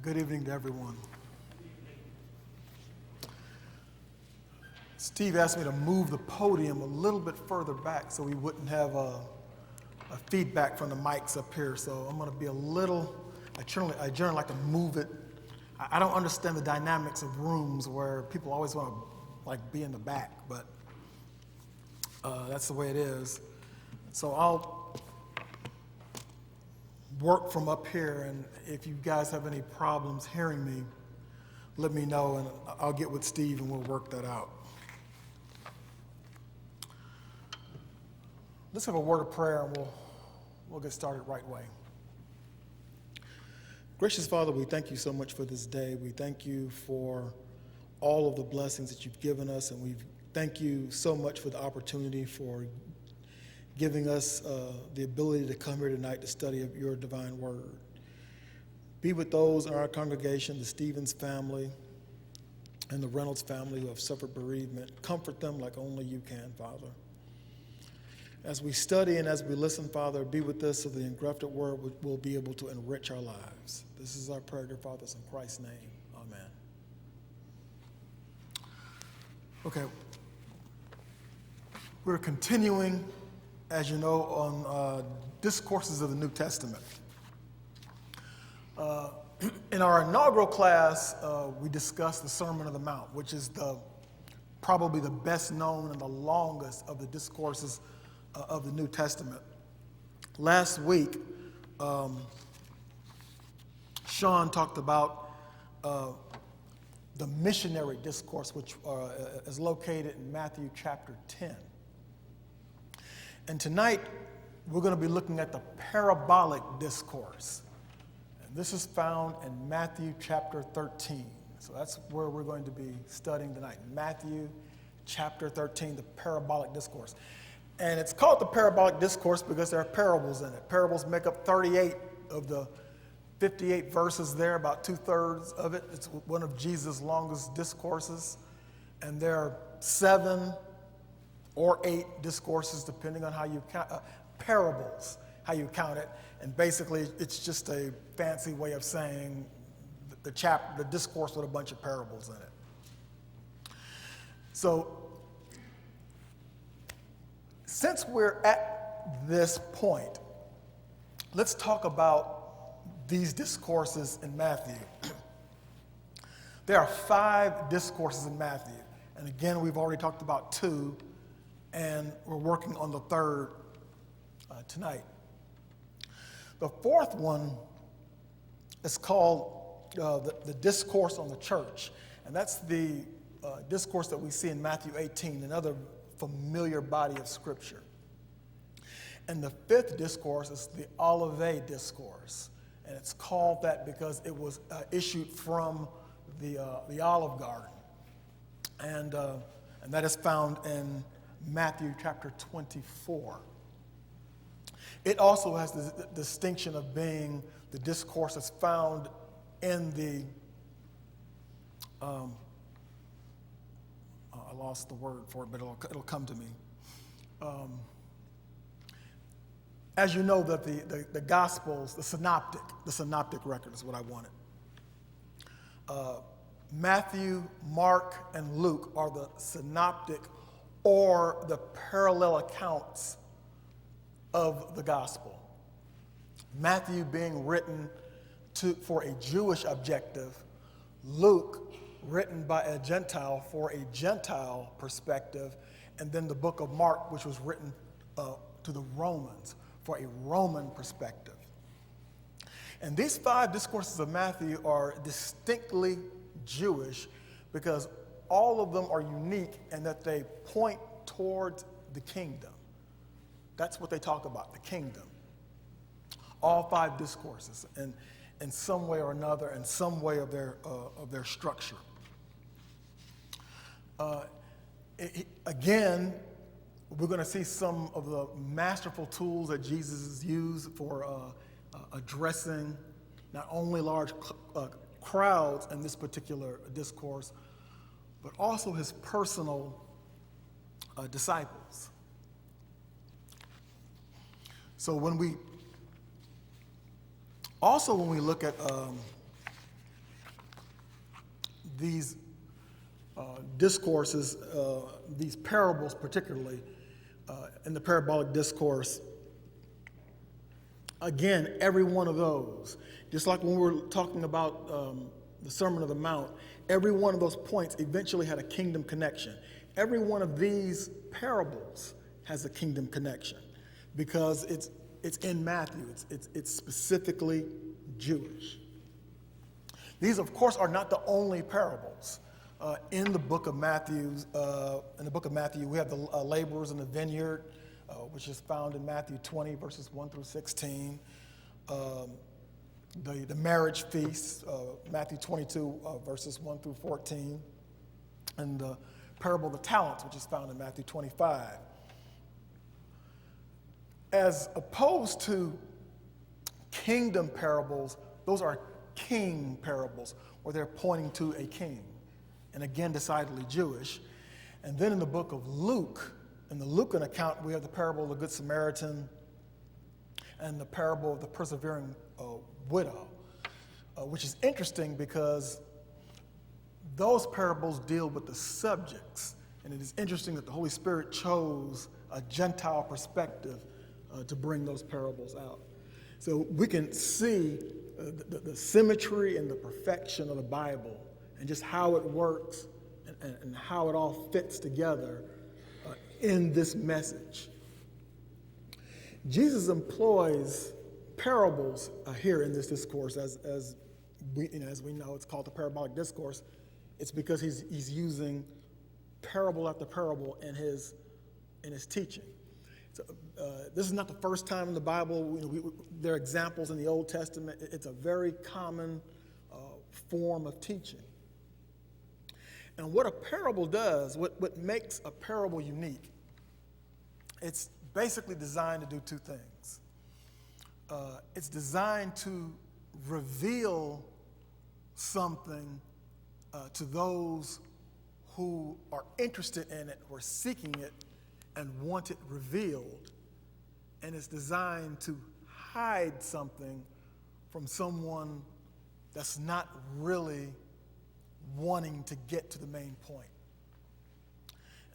Good evening to everyone. Steve asked me to move the podium a little bit further back so we wouldn't have a feedback from the mics up here. So I'm going to be I generally like to move it. I don't understand the dynamics of rooms where people always want to be in the back, but that's the way it is. So I'll work from up here, and if you guys have any problems hearing me, let me know, and I'll get with Steve and we'll work that out. Let's have a word of prayer, and we'll get started right away. Gracious Father, we thank you so much for this day. We thank you for all of the blessings that you've given us, and we thank you so much for the opportunity for giving us the ability to come here tonight to study your divine word. Be with those in our congregation, the Stevens family and the Reynolds family who have suffered bereavement. Comfort them like only you can, Father. As we study and as we listen, Father, be with us so the engrafted word will be able to enrich our lives. This is our prayer, dear Father, in Christ's name. Amen. Okay. We're continuing, as you know, on Discourses of the New Testament. In our inaugural class, we discussed the Sermon on the Mount, which is probably the best known and the longest of the discourses of the New Testament. Last week, Sean talked about the missionary discourse, which is located in Matthew chapter 10. And tonight, we're going to be looking at the Parabolic Discourse. And this is found in Matthew chapter 13. So that's where we're going to be studying tonight. Matthew chapter 13, the Parabolic Discourse. And it's called the Parabolic Discourse because there are parables in it. Parables make up 38 of the 58 verses there, about 2/3 of it. It's one of Jesus' longest discourses. And there are 7 or 8 discourses, depending on how you count, parables, how you count it. And basically, it's just a fancy way of saying the discourse with a bunch of parables in it. So, since we're at this point, let's talk about these discourses in Matthew. There are 5 discourses in Matthew. And again, we've already talked about 2, and we're working on the 3rd tonight. The 4th one is called the Discourse on the Church. And that's the discourse that we see in Matthew 18, another familiar body of Scripture. And the 5th discourse is the Olivet Discourse. And it's called that because it was issued from the Olive Garden. And that is found in Matthew chapter 24. It also has the distinction of being the discourse that's found in the, I lost the word for it, but it'll come to me. As you know, that the Gospels, the synoptic record is what I wanted. Matthew, Mark, and Luke are the synoptic or the parallel accounts of the gospel. Matthew being written for a Jewish objective, Luke written by a Gentile for a Gentile perspective, and then the book of Mark, which was written to the Romans for a Roman perspective. And these 5 discourses of Matthew are distinctly Jewish because all of them are unique in that they point towards the kingdom. That's what they talk about, the kingdom. All 5 discourses, and in some way or another, in some way of their structure. Again, we're going to see some of the masterful tools that Jesus has used for addressing not only large crowds in this particular discourse, but also his personal disciples. So when we look at these discourses, these parables particularly, in the Parabolic Discourse, again, every one of those, just like when we were talking about the Sermon on the Mount, every one of those points eventually had a kingdom connection. Every one of these parables has a kingdom connection because it's in Matthew. It's specifically Jewish. These, of course, are not the only parables. In the book of Matthew, we have the laborers in the vineyard, which is found in Matthew 20, verses 1 through 16. The marriage feast, Matthew 22, verses 1 through 14. And the parable of the talents, which is found in Matthew 25. As opposed to kingdom parables, those are king parables, where they're pointing to a king. And again, decidedly Jewish. And then in the book of Luke, in the Lucan account, we have the parable of the Good Samaritan and the parable of the persevering widow, which is interesting because those parables deal with the subjects. And it is interesting that the Holy Spirit chose a Gentile perspective to bring those parables out. So we can see the symmetry and the perfection of the Bible and just how it works and how it all fits together in this message. Jesus employs parables here in this discourse, as we know, it's called the Parabolic Discourse. It's because he's using parable after parable in his teaching. So, this is not the first time in the Bible. There are examples in the Old Testament. It's a very common form of teaching. And what a parable does, what makes a parable unique, it's basically designed to do two things. It's designed to reveal something to those who are interested in it, who are seeking it, and want it revealed. And it's designed to hide something from someone that's not really wanting to get to the main point.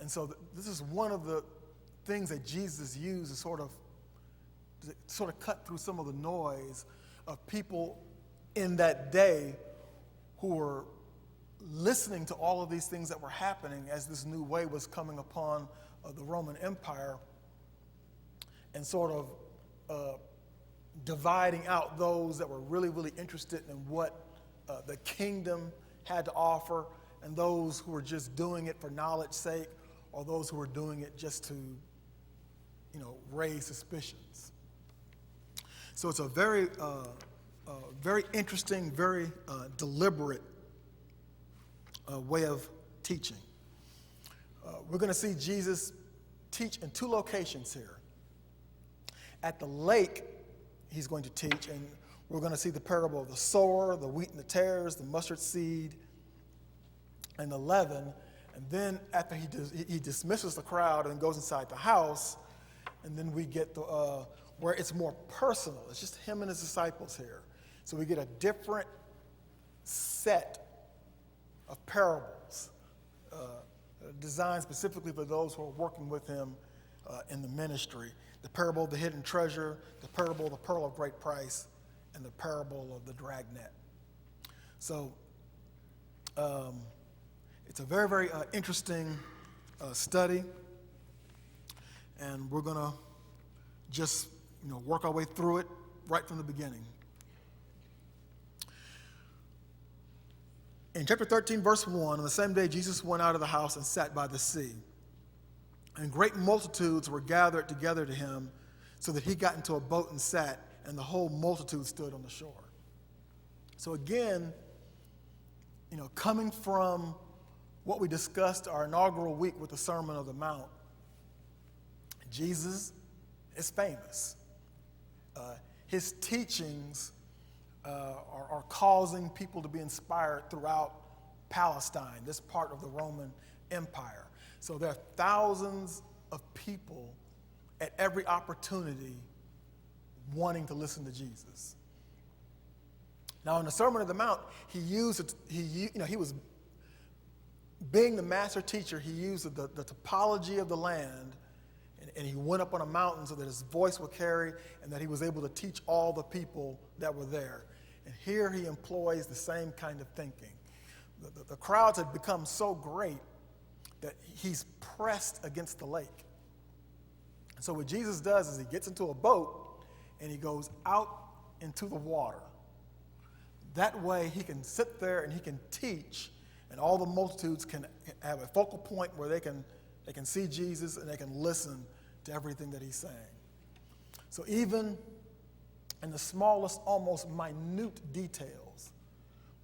And so this is one of the things that Jesus used to sort of cut through some of the noise of people in that day who were listening to all of these things that were happening as this new way was coming upon the Roman Empire, and sort of dividing out those that were really, really interested in what the kingdom had to offer, and those who were just doing it for knowledge's sake, or those who were doing it just to, raise suspicions. So it's a very, very interesting, very deliberate way of teaching. We're going to see Jesus teach in two locations here. At the lake, he's going to teach, and we're going to see the parable of the sower, the wheat and the tares, the mustard seed, and the leaven. And then after he dismisses the crowd and goes inside the house, and then we get where it's more personal. It's just him and his disciples here. So we get a different set of parables designed specifically for those who are working with him in the ministry. The parable of the hidden treasure, the parable of the pearl of great price, and the parable of the dragnet. So it's a very, very interesting study, and we're going to just work our way through it right from the beginning. In chapter 13, verse 1, on the same day Jesus went out of the house and sat by the sea. And great multitudes were gathered together to him, so that he got into a boat and sat, and the whole multitude stood on the shore. So again, coming from what we discussed our inaugural week with the Sermon on the Mount, Jesus is famous. His teachings are causing people to be inspired throughout Palestine, this part of the Roman Empire. So there are thousands of people at every opportunity wanting to listen to Jesus. Now, in the Sermon on the Mount, he was being the master teacher, he used the topology of the land, and he went up on a mountain so that his voice would carry and that he was able to teach all the people that were there. And here he employs the same kind of thinking. The crowds had become so great that he's pressed against the lake. And so what Jesus does is he gets into a boat and he goes out into the water. That way he can sit there and he can teach, and all the multitudes can have a focal point where they can see Jesus and they can listen to everything that he's saying. So even in the smallest, almost minute details,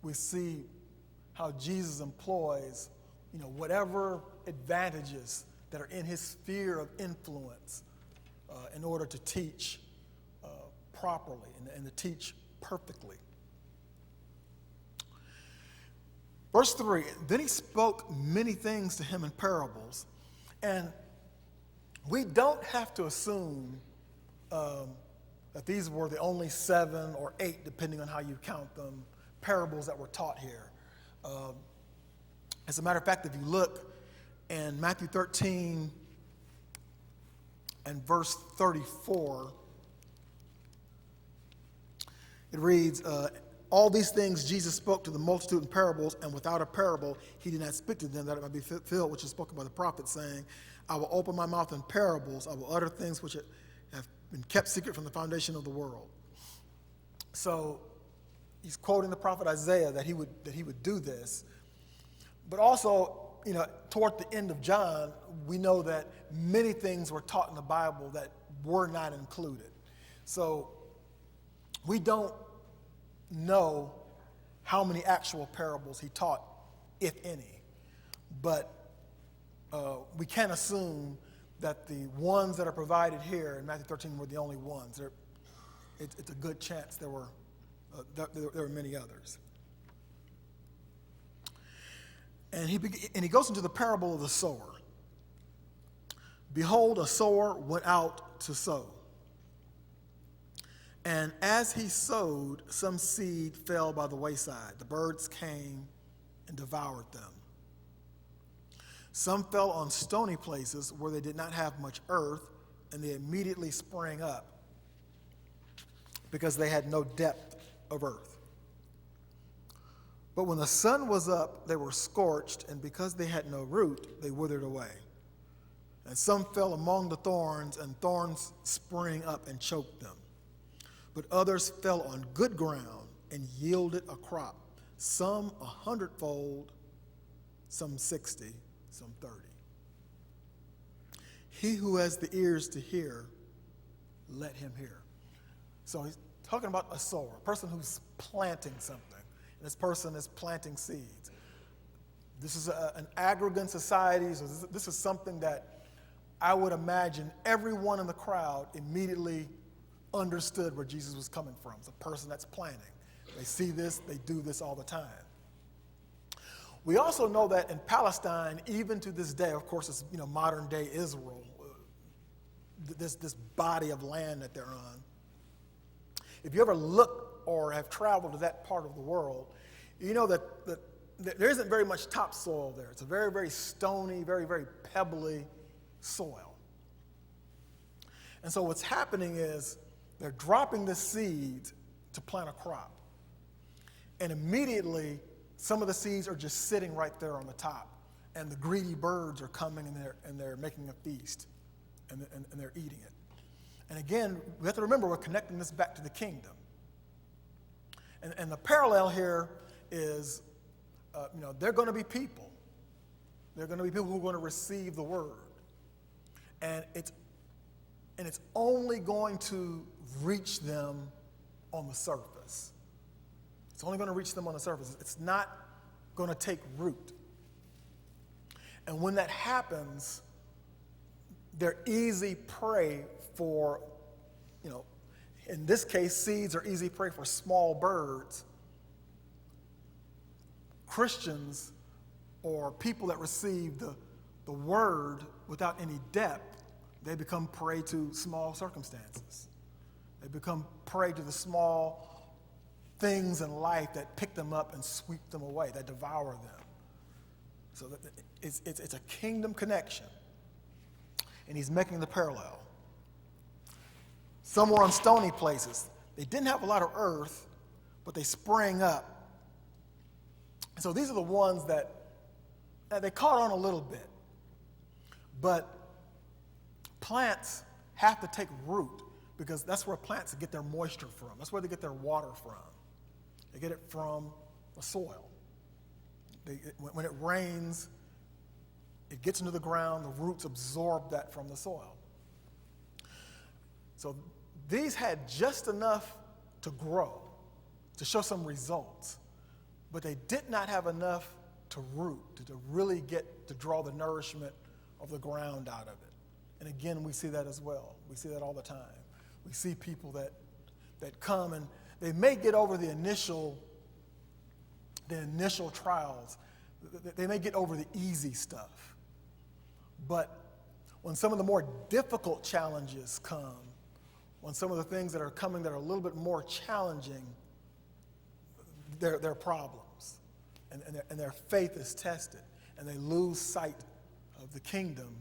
we see how Jesus employs, whatever advantages that are in his sphere of influence in order to teach properly and to teach perfectly. Verse 3, then he spoke many things to him in parables. And we don't have to assume that these were the only 7 or 8, depending on how you count them, parables that were taught here. As a matter of fact, if you look in Matthew 13 and verse 34, it reads, all these things Jesus spoke to the multitude in parables, and without a parable he did not speak to them, that it might be fulfilled, which is spoken by the prophet, saying, I will open my mouth in parables, I will utter things which have been kept secret from the foundation of the world. So he's quoting the prophet Isaiah that he would do this. But also, toward the end of John, we know that many things were taught in the Bible that were not included. So we don't know how many actual parables he taught, if any. But we can assume that the ones that are provided here in Matthew 13 were the only ones. It's a good chance there were many others. And he goes into the parable of the sower. Behold, a sower went out to sow. And as he sowed, some seed fell by the wayside. The birds came and devoured them. Some fell on stony places where they did not have much earth, and they immediately sprang up because they had no depth of earth. But when the sun was up, they were scorched, and because they had no root, they withered away. And some fell among the thorns, and thorns sprang up and choked them. But others fell on good ground and yielded a crop, some 100-fold, some 60, some 30. He who has the ears to hear, let him hear. So he's talking about a sower, a person who's planting something. And this person is planting seeds. This is an agrarian society, so this is something that I would imagine everyone in the crowd immediately understood where Jesus was coming from. It's a person that's planting. They see this, they do this all the time. We also know that in Palestine, even to this day, of course, it's modern day Israel, this body of land that they're on. If you ever look or have traveled to that part of the world, you know that there isn't very much topsoil there. It's a very, very stony, very, very pebbly soil. And so what's happening is they're dropping the seeds to plant a crop. And immediately, some of the seeds are just sitting right there on the top. And the greedy birds are coming and they're making a feast. And they're eating it. And again, we have to remember we're connecting this back to the kingdom. And the parallel here is, they're going to be people. They're going to be people who are going to receive the word. And it's only going to reach them on the surface. It's only going to reach them on the surface. It's not going to take root. And when that happens, they're easy prey for, in this case, seeds are easy prey for small birds. Christians or people that receive the word without any depth, they become prey to small circumstances. They become prey to the small things in life that pick them up and sweep them away, that devour them. So it's a kingdom connection. And he's making the parallel. Some were on stony places. They didn't have a lot of earth, but they sprang up. And so these are the ones that they caught on a little bit. But plants have to take root because that's where plants get their moisture from. That's where they get their water from. They get it from the soil. When it rains, it gets into the ground, the roots absorb that from the soil. So these had just enough to grow, to show some results, but they did not have enough to root, to really get to draw the nourishment of the ground out of it. And again, we see that as well. We see that all the time. We see people that come and they may get over the initial trials. They may get over the easy stuff. But when some of the more difficult challenges come, when some of the things that are coming that are a little bit more challenging, they're problems. And their faith is tested. And they lose sight of the kingdom.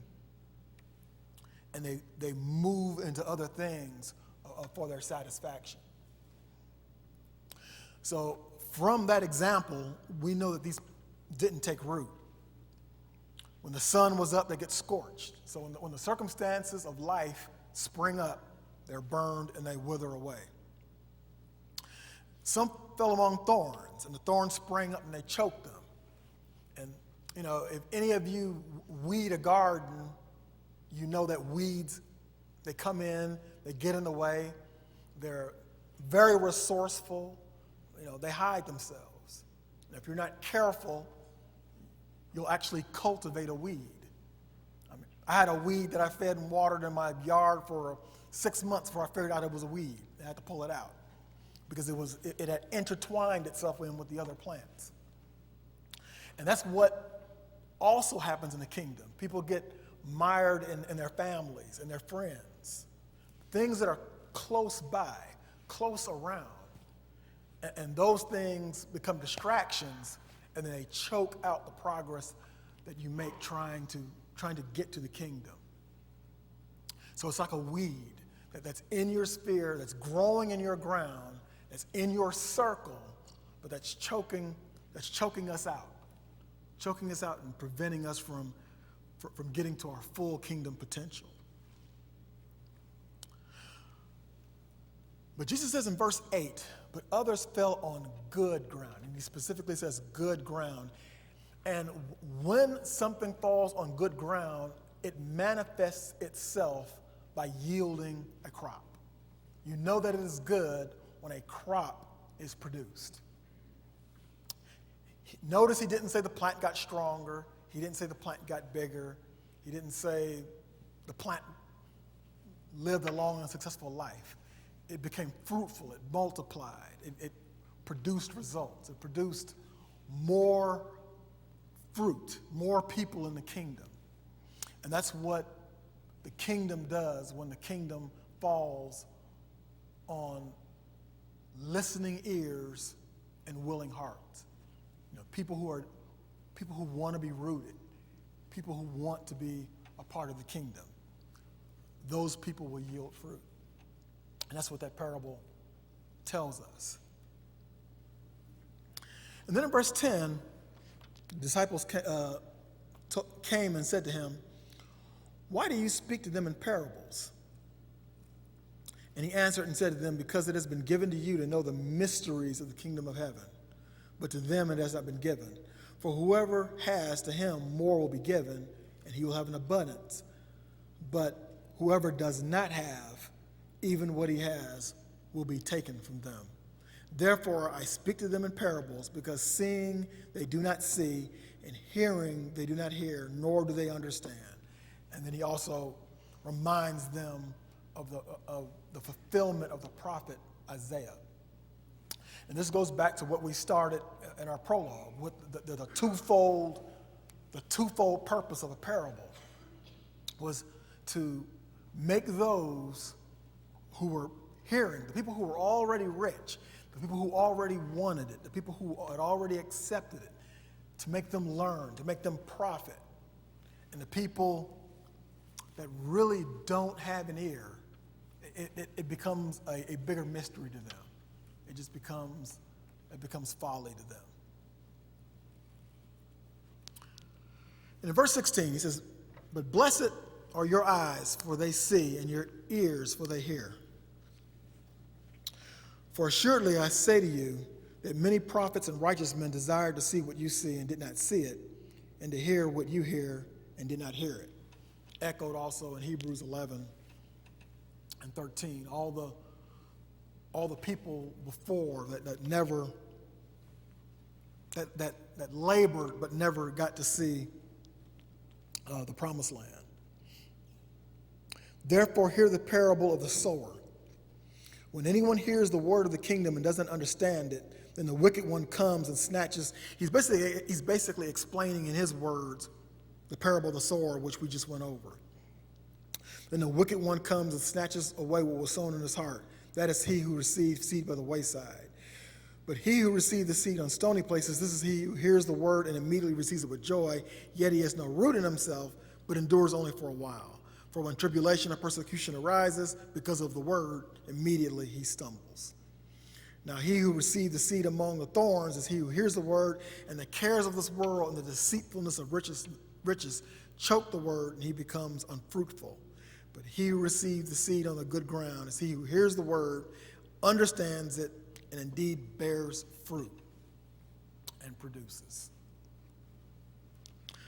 And they move into other things for their satisfaction. So from that example, we know that these didn't take root. When the sun was up, they get scorched. So when the circumstances of life spring up, they're burned and they wither away. Some fell among thorns, and the thorns sprang up and they choked them. And, if any of you weed a garden, you know that weeds, they come in, they get in the way. They're very resourceful. They hide themselves. And if you're not careful, you'll actually cultivate a weed. I had a weed that I fed and watered in my yard for 6 months before I figured out it was a weed. I had to pull it out because it had intertwined itself in with the other plants. And that's what also happens in the kingdom. People get mired in their families and their friends, things that are close by, close around. And those things become distractions, and then they choke out the progress that you make trying to get to the kingdom. So it's like a weed that's in your sphere, that's growing in your ground, that's in your circle, but that's choking us out and preventing us from getting to our full kingdom potential. But Jesus says in verse 8, but others fell on good ground. And he specifically says good ground. And when something falls on good ground, it manifests itself by yielding a crop. You know that it is good when a crop is produced. Notice he didn't say the plant got stronger. He didn't say the plant got bigger. He didn't say the plant lived a long and successful life. It became fruitful. It multiplied. It produced results. It produced more fruit, more people in the kingdom. And that's what the kingdom does when the kingdom falls on listening ears and willing hearts. People who want to be rooted, people who want to be a part of the kingdom. Those people will yield fruit. And that's what that parable tells us. And then in verse 10, the disciples came and said to him, "Why do you speak to them in parables?" And he answered and said to them, "Because it has been given to you to know the mysteries of the kingdom of heaven, but to them it has not been given. For whoever has, to him more will be given, and he will have an abundance. But whoever does not have, even what he has will be taken from them. Therefore I speak to them in parables, because seeing they do not see, and hearing they do not hear, nor do they understand." And then he also reminds them of the fulfillment of the prophet Isaiah. And this goes back to what we started in our prologue, with the twofold purpose of a parable was to make those who were hearing, the people who were already rich, the people who already wanted it, the people who had already accepted it, to make them learn, to make them profit. And the people that really don't have an ear, it becomes a bigger mystery to them. It becomes folly to them. And in verse 16, he says, "But blessed are your eyes, for they see, and your ears, for they hear. For assuredly I say to you that many prophets and righteous men desired to see what you see and did not see it, and to hear what you hear and did not hear it." Echoed also in Hebrews 11 and 13. All the people before that labored but never got to see the promised land. "Therefore hear the parable of the sower. When anyone hears the word of the kingdom and doesn't understand it, then the wicked one comes and snatches." He's basically explaining in his words the parable of the sower, which we just went over. "Then the wicked one comes and snatches away what was sown in his heart. That is he who received seed by the wayside. But he who received the seed on stony places, this is he who hears the word and immediately receives it with joy, yet he has no root in himself, but endures only for a while. For when tribulation or persecution arises because of the word, immediately he stumbles. Now he who received the seed among the thorns is he who hears the word, and the cares of this world and the deceitfulness of riches choke the word, and he becomes unfruitful. But he who receives the seed on the good ground is he who hears the word, understands it, and indeed bears fruit and produces."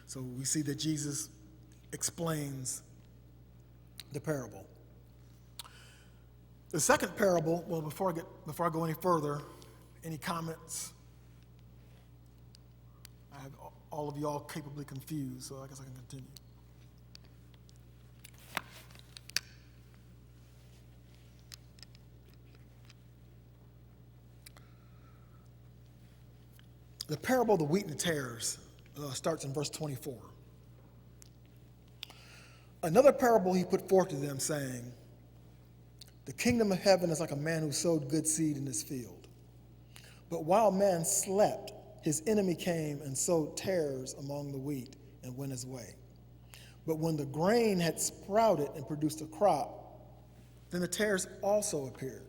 So we see that Jesus explains the parable. The second parable, well, before I go any further, any comments? I have all of you all capably confused, so I guess I can continue. The parable of the wheat and the tares starts in verse 24. "Another parable he put forth to them, saying, The kingdom of heaven is like a man who sowed good seed in his field. But while man slept, his enemy came and sowed tares among the wheat and went his way. But when the grain had sprouted and produced a crop, then the tares also appeared.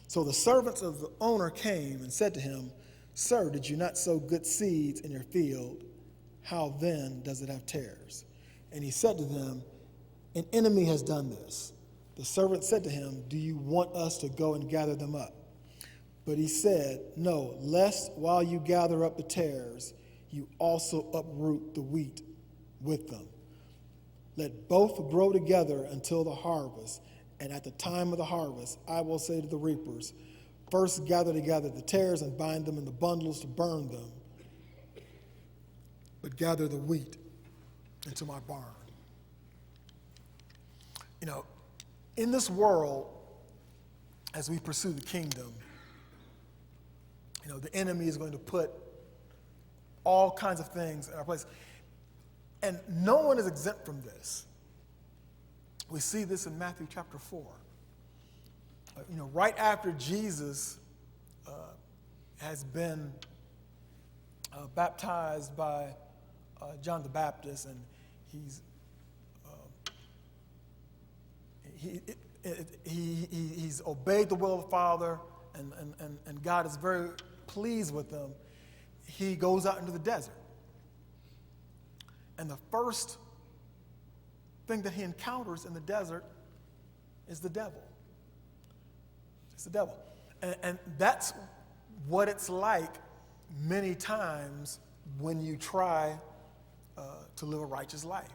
So the servants of the owner came and said to him, Sir, did you not sow good seeds in your field? How then does it have tares? And he said to them, An enemy has done this. The servant said to him, Do you want us to go and gather them up? But he said, No, lest while you gather up the tares, you also uproot the wheat with them. Let both grow together until the harvest, and at the time of the harvest, I will say to the reapers, First gather together the tares and bind them in the bundles to burn them, but gather the wheat into my barn. You know, in this world, as we pursue the kingdom, you know, the enemy is going to put all kinds of things in our place. And no one is exempt from this. We see this in Matthew chapter 4. Right after Jesus has been baptized by John the Baptist, and he's obeyed the will of the Father, and God is very pleased with him. He goes out into the desert. And the first thing that he encounters in the desert is the devil. It's the devil. And that's what it's like many times when you try to live a righteous life.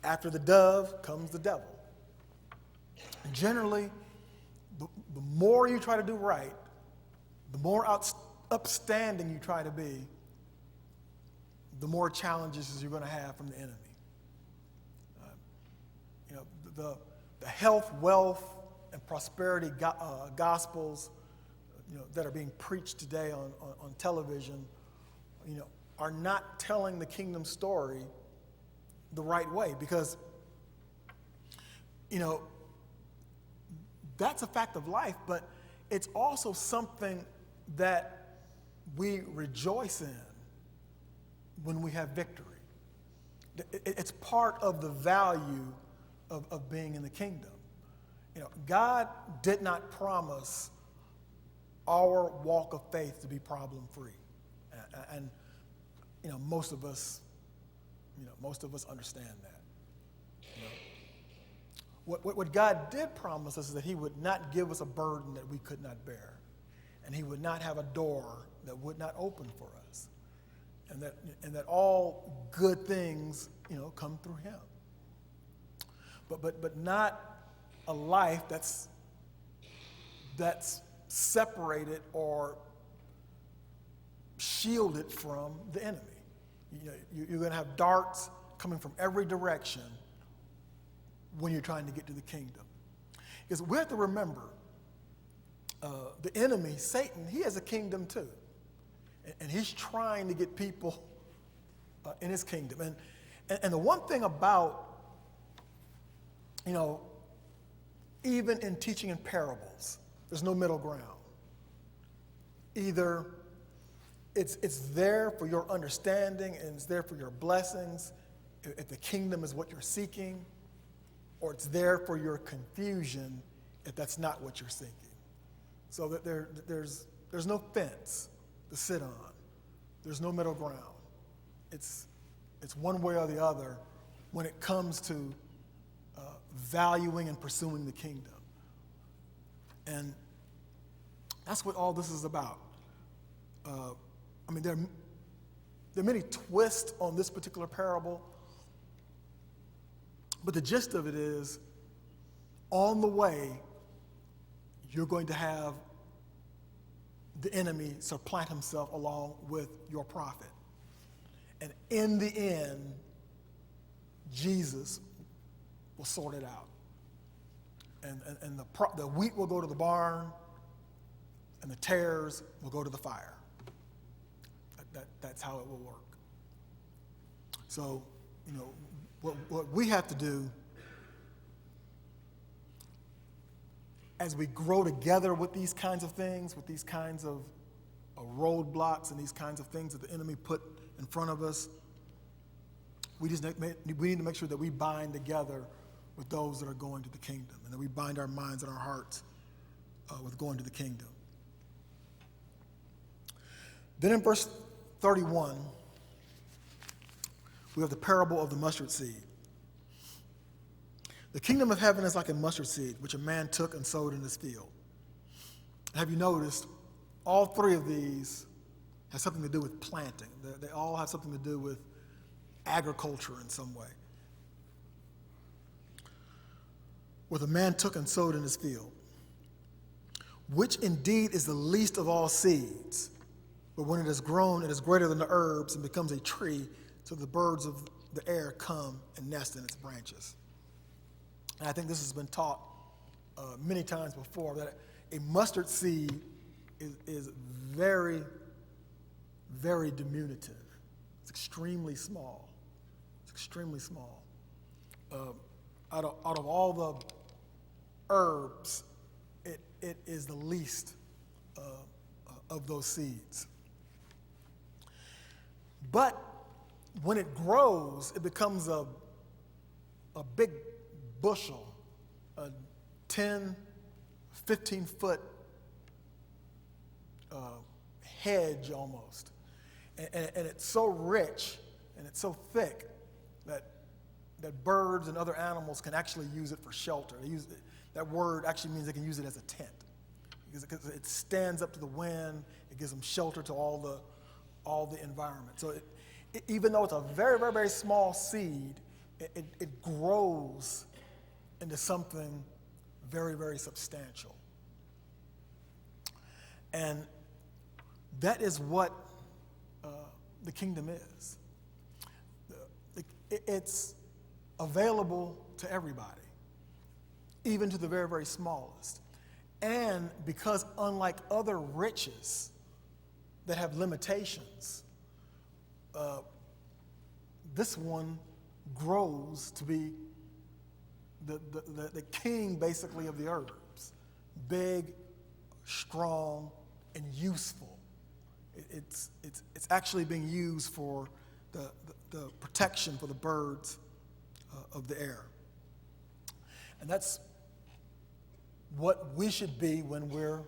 After the dove comes the devil. And generally, the more you try to do right, the more upstanding you try to be, the more challenges you're going to have from the enemy. The health, wealth, and prosperity gospels, that are being preached today on television, are not telling the kingdom story the right way, because, that's a fact of life, but it's also something that we rejoice in when we have victory. It's part of the value of being in the kingdom. God did not promise our walk of faith to be problem-free. And most of us understand that. What God did promise us is that he would not give us a burden that we could not bear. And he would not have a door that would not open for us. And that all good things, come through him. But not a life that's separated or shielded from the enemy. You're going to have darts coming from every direction when you're trying to get to the kingdom. Because we have to remember, the enemy, Satan, he has a kingdom too. And he's trying to get people in his kingdom. And the one thing about, even in teaching in parables, there's no middle ground. Either it's there for your understanding and it's there for your blessings, if the kingdom is what you're seeking, or it's there for your confusion if that's not what you're seeking. So that there's no fence to sit on. There's no middle ground. It's one way or the other when it comes to valuing and pursuing the kingdom. And that's what all this is about. There are many twists on this particular parable, but the gist of it is, on the way, you're going to have the enemy supplant himself along with your prophet. And in the end, Jesus will sort it out. And the wheat will go to the barn, and the tares will go to the fire. That's how it will work. So, what we have to do as we grow together with these kinds of things, with these kinds of roadblocks and these kinds of things that the enemy put in front of us, we need to make sure that we bind together with those that are going to the kingdom, and that we bind our minds and our hearts with going to the kingdom. Then in verse 31, we have the parable of the mustard seed. The kingdom of heaven is like a mustard seed, which a man took and sowed in his field. Have you noticed, all three of these have something to do with planting. They all have something to do with agriculture in some way. What a man took and sowed in his field, which indeed is the least of all seeds. But when it is grown, it is greater than the herbs and becomes a tree, so the birds of the air come and nest in its branches. And I think this has been taught many times before, that a mustard seed is very, very diminutive. It's extremely small. It's extremely small. Out of all the herbs, it is the least of those seeds. But when it grows, it becomes a big bushel, a 10, 15-foot hedge almost. And it's so rich and it's so thick that birds and other animals can actually use it for shelter. That word actually means they can use it as a tent, because it stands up to the wind. It gives them shelter to all the environment. So even though it's a very, very, very small seed, it grows into something very, very substantial. And that is what the kingdom is. It's available to everybody, even to the very, very smallest. And because unlike other riches that have limitations, this one grows to be the king, basically, of the herbs. Big, strong, and useful. It's actually being used for the protection for the birds of the air. And that's what we should be when we're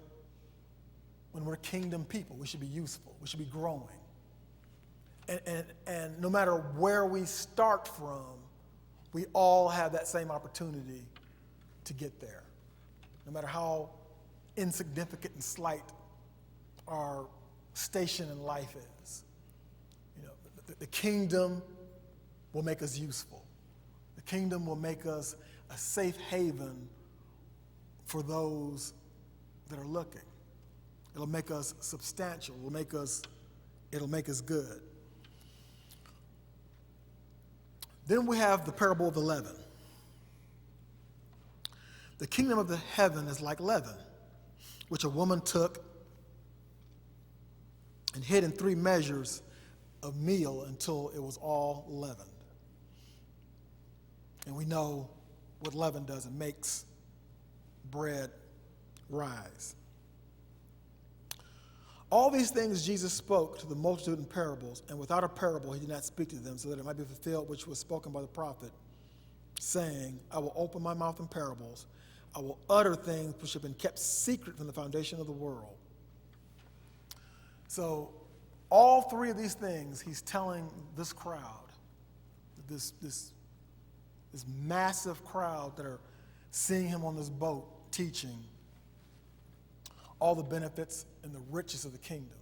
kingdom people. We should be useful. We should be growing. And no matter where we start from, we all have that same opportunity to get there. No matter how insignificant and slight our station in life is. You know, the kingdom will make us useful. The kingdom will make us a safe haven for those that are looking. It'll make us substantial. It'll make us good. Then we have the parable of the leaven. The kingdom of the heaven is like leaven, which a woman took and hid in 3 measures of meal until it was all leavened. And we know what leaven does. It makes bread rise. All these things Jesus spoke to the multitude in parables, and without a parable he did not speak to them, so that it might be fulfilled which was spoken by the prophet, saying, I will open my mouth in parables. I will utter things which have been kept secret from the foundation of the world. So all 3 of these things he's telling this crowd, this massive crowd that are seeing him on this boat teaching, all the benefits and the riches of the kingdom.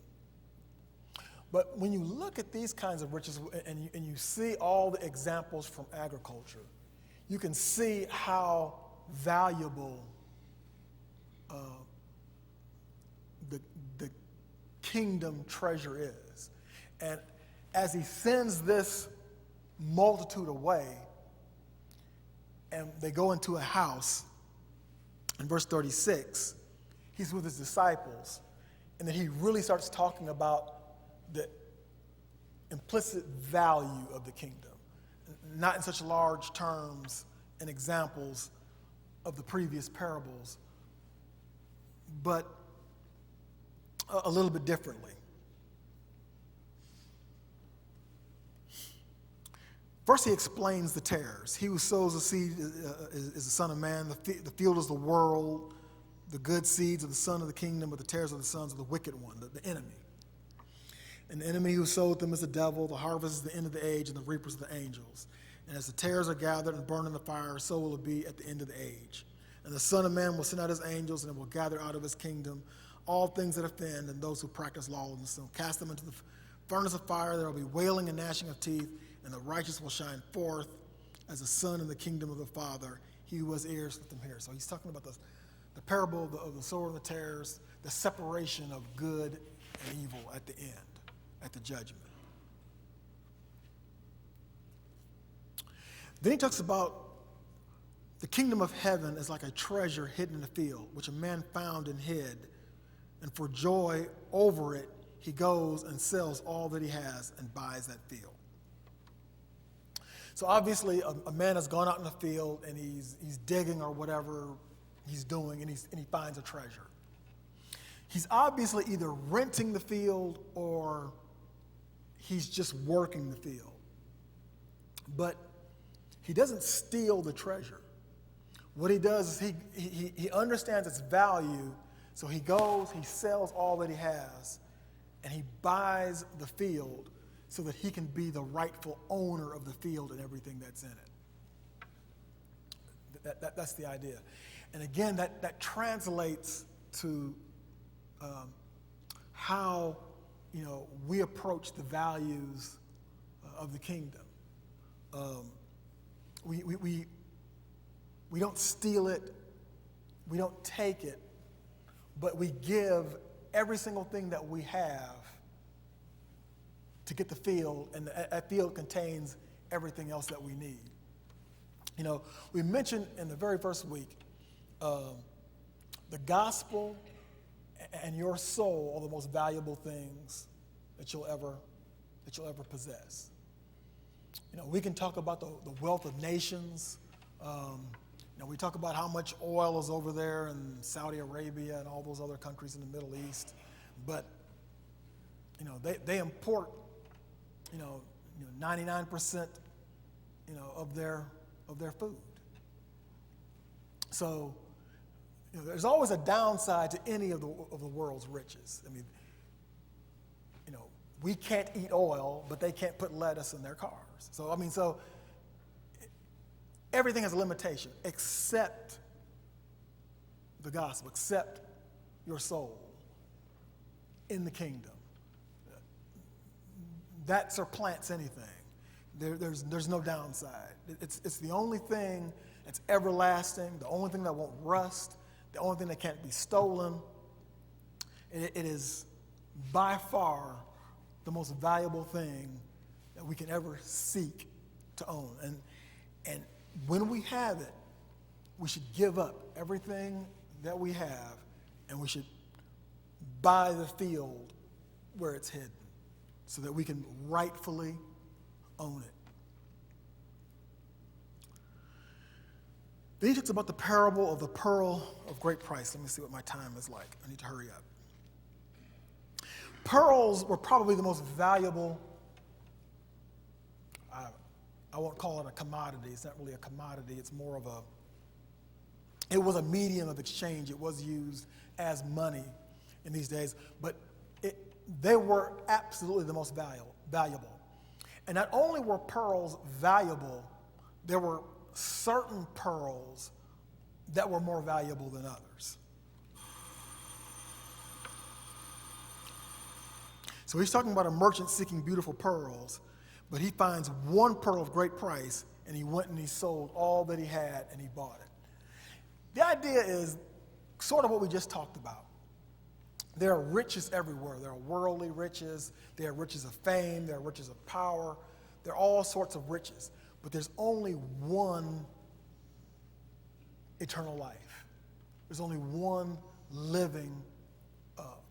But when you look at these kinds of riches and you see all the examples from agriculture, you can see how valuable the kingdom treasure is. And as he sends this multitude away, and they go into a house, in verse 36, he's with his disciples, and then he really starts talking about the implicit value of the kingdom, not in such large terms and examples of the previous parables, but a little bit differently. First, he explains the tares. He who sows the seed is the Son of Man. The field is the world. The good seeds of the Son of the kingdom, but the tares are the sons of the wicked one, the enemy. And the enemy who sowed them is the devil. The harvest is the end of the age, and the reapers are the angels. And as the tares are gathered and burned in the fire, so will it be at the end of the age. And the Son of Man will send out his angels, and will gather out of his kingdom all things that offend and those who practice lawlessness, and cast them into the furnace of fire. There will be wailing and gnashing of teeth, and the righteous will shine forth as the sun in the kingdom of the Father. He who has ears, let them hear. So he's talking about the parable of the sower and the tares, the separation of good and evil at the end, at the judgment. Then he talks about the kingdom of heaven is like a treasure hidden in a field, which a man found and hid. And for joy over it, he goes and sells all that he has and buys that field. So obviously, a man has gone out in the field and he's digging or whatever he's doing, and he finds a treasure. He's obviously either renting the field or he's just working the field. But he doesn't steal the treasure. What he does is he understands its value, so he goes, he sells all that he has, and he buys the field so that he can be the rightful owner of the field and everything that's in it. That's the idea. And again, that translates to how we approach the values of the kingdom. We don't steal it, we don't take it, but we give every single thing that we have to get the field, and that field contains everything else that we need. We mentioned in the very first week, the gospel and your soul are the most valuable things that you'll ever possess. We can talk about the wealth of nations. We talk about how much oil is over there in Saudi Arabia and all those other countries in the Middle East. But they import, 99%, of their food. So, there's always a downside to any of the world's riches. I mean, we can't eat oil, but they can't put lettuce in their cars. So everything has a limitation except the gospel, except your soul in the kingdom. That supplants anything. There's no downside. It's the only thing that's everlasting, the only thing that won't rust, the only thing that can't be stolen. It is by far the most valuable thing that we can ever seek to own. And when we have it, we should give up everything that we have, and we should buy the field where it's hidden so that we can rightfully own it. Then he talks about the parable of the pearl of great price. Let me see what my time is like. I need to hurry up. Pearls were probably the most valuable, I won't call it a commodity. It's not really a commodity. It's more of it was a medium of exchange. It was used as money in these days. But they were absolutely the most valuable. And not only were pearls valuable, there were certain pearls that were more valuable than others. So he's talking about a merchant seeking beautiful pearls, but he finds one pearl of great price, and he went and he sold all that he had and he bought it. The idea is sort of what we just talked about. There are riches everywhere. There are worldly riches. There are riches of fame. There are riches of power. There are all sorts of riches. But there's only one eternal life. There's only one living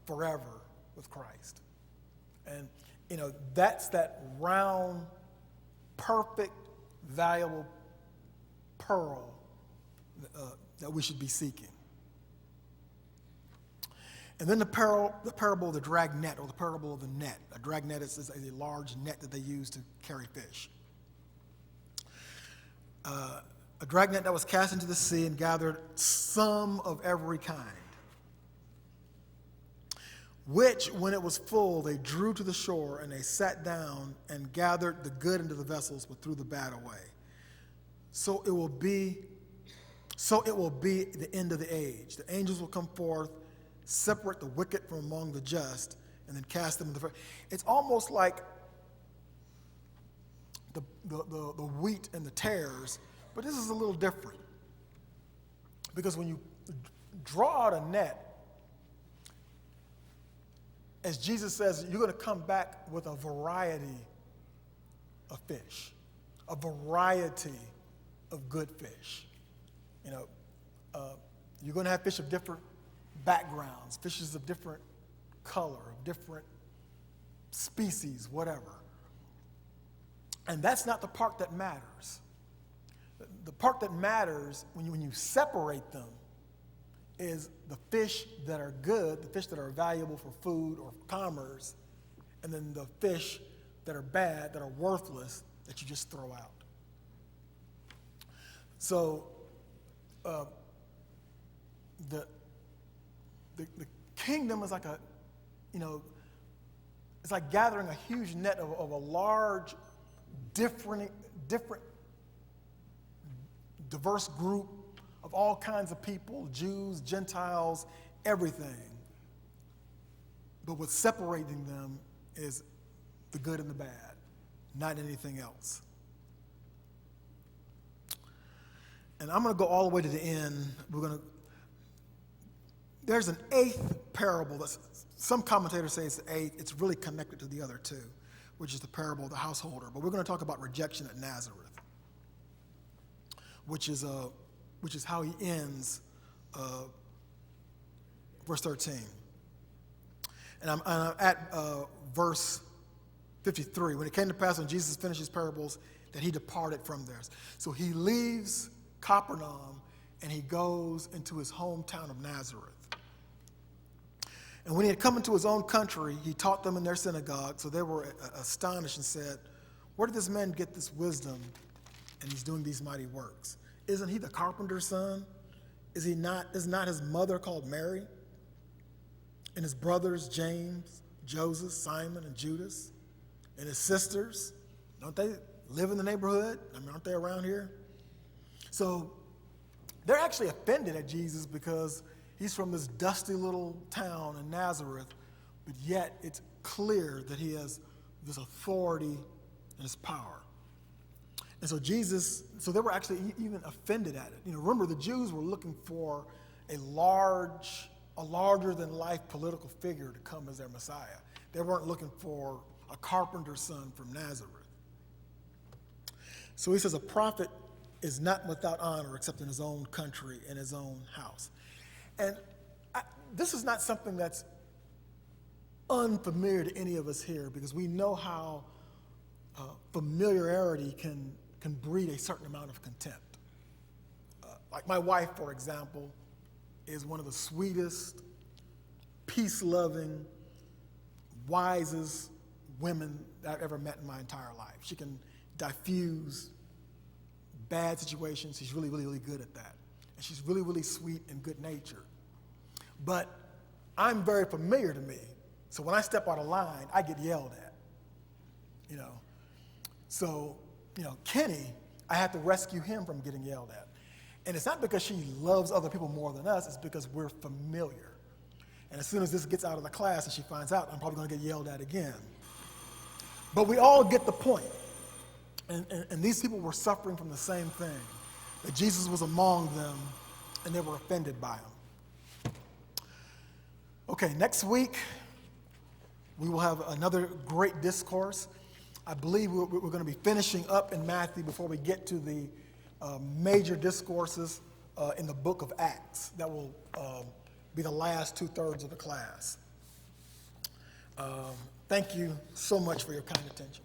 forever with Christ. And, that's that round, perfect, valuable pearl that we should be seeking. And then the parable of the dragnet, or the parable of the net. A dragnet is a large net that they use to carry fish. A dragnet that was cast into the sea and gathered some of every kind, which, when it was full, they drew to the shore, and they sat down and gathered the good into the vessels, but threw the bad away. So it will be the end of the age. The angels will come forth, separate the wicked from among the just, and then cast them into the fire. It's almost like the wheat and the tares, but this is a little different. Because when you draw out a net, as Jesus says, you're going to come back with a variety of fish, a variety of good fish. You're going to have fish of different backgrounds, fishes of different color, of different species, whatever. And that's not the part that matters. The part that matters when you separate them is the fish that are good, the fish that are valuable for food or commerce, and then the fish that are bad, that are worthless, that you just throw out. So the kingdom is like it's like gathering a huge net of a large, different, diverse group of all kinds of people, Jews, Gentiles, everything. But what's separating them is the good and the bad, not anything else. And I'm going to go all the way to the end. There's an eighth parable. Some commentators say it's the eighth. It's really connected to the other two, which is the parable of the householder. But we're going to talk about rejection at Nazareth, which is how he ends verse 13. And I'm at verse 53. When it came to pass when Jesus finished his parables, that he departed from theirs. So he leaves Capernaum and he goes into his hometown of Nazareth. And when he had come into his own country, he taught them in their synagogue. So they were astonished and said, "Where did this man get this wisdom? And he's doing these mighty works. Isn't he the carpenter's son? Is not his mother called Mary? And his brothers, James, Joseph, Simon, and Judas? And his sisters, don't they live in the neighborhood? I mean, aren't they around here?" So they're actually offended at Jesus because he's from this dusty little town in Nazareth, but yet it's clear that he has this authority and this power. And so they were actually even offended at it. Remember, the Jews were looking for a larger than life political figure to come as their Messiah. They weren't looking for a carpenter's son from Nazareth. So he says a prophet is not without honor except in his own country and his own house. And this is not something that's unfamiliar to any of us here, because we know how familiarity can breed a certain amount of contempt. Like my wife, for example, is one of the sweetest, peace-loving, wisest women that I've ever met in my entire life. She can diffuse bad situations. She's really, really, really good at that. And she's really, really sweet and good-natured. But I'm very familiar to me. So when I step out of line, I get yelled at. So, Kenny, I had to rescue him from getting yelled at. And it's not because she loves other people more than us, it's because we're familiar. And as soon as this gets out of the class and she finds out, I'm probably going to get yelled at again. But we all get the point. And these people were suffering from the same thing, that Jesus was among them and they were offended by him. Okay, next week we will have another great discourse. I believe we're going to be finishing up in Matthew before we get to the major discourses in the book of Acts. That will be the last 2/3 of the class. Thank you so much for your kind attention.